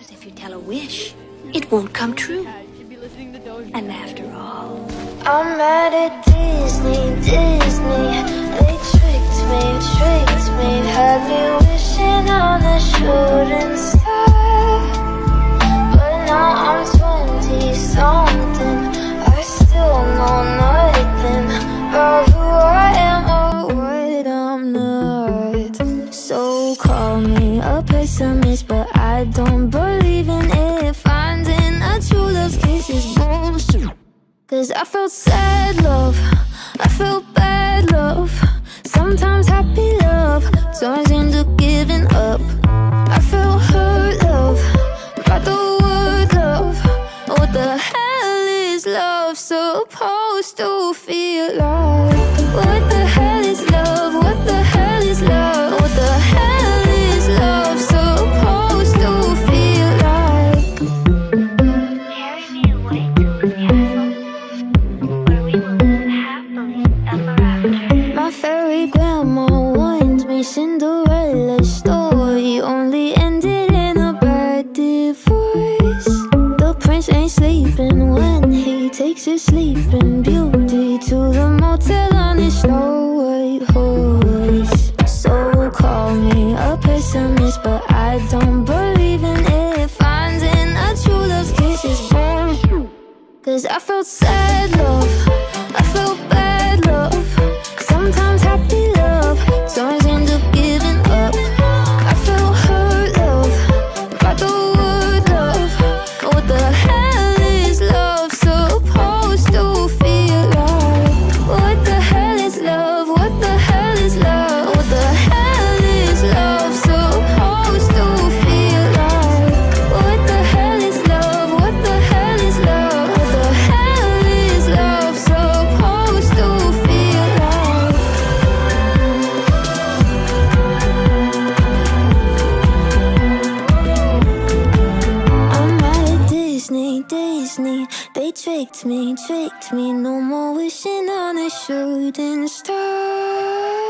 Because if you tell a wish, it won't come true. And after all, I'm mad at Disney. They tricked me. Had me wishing on a shooting star. But now I'm 20-something. I still know nothing about who I am or what I'm not. So call me a pessimist, but I don't believe in it. Finding a true love's kiss is bullshit. Cause I felt sad love, I felt bad love, sometimes happy love turns into giving up. I felt hurt love, by the word love. What the hell is love supposed to feel like? What the hell is love? What the hell is love? What the hell is love supposed to feel like? Carry me away to the castle where we will live happily ever after. My fairy grandma warned me Cinderella's story only ended in a bad divorce. The prince ain't sleeping when he takes his sleeping beauty to the motel on his Snow White horse. So call me a pessimist, but I don't believe in it. Finding a true love's kiss is bullshit. Cause I felt sad love, I felt bad love, sometimes happy love turns into giving up. I felt hurt love, by the word love. What the hell is love supposed to feel like? What the hell is love? What the hell is love? What the hell is love supposed to feel like? What the hell is love? What the hell is love? What the hell is love supposed to feel like? I'm mad at Disney. They tricked me. No more wishing on a shooting star.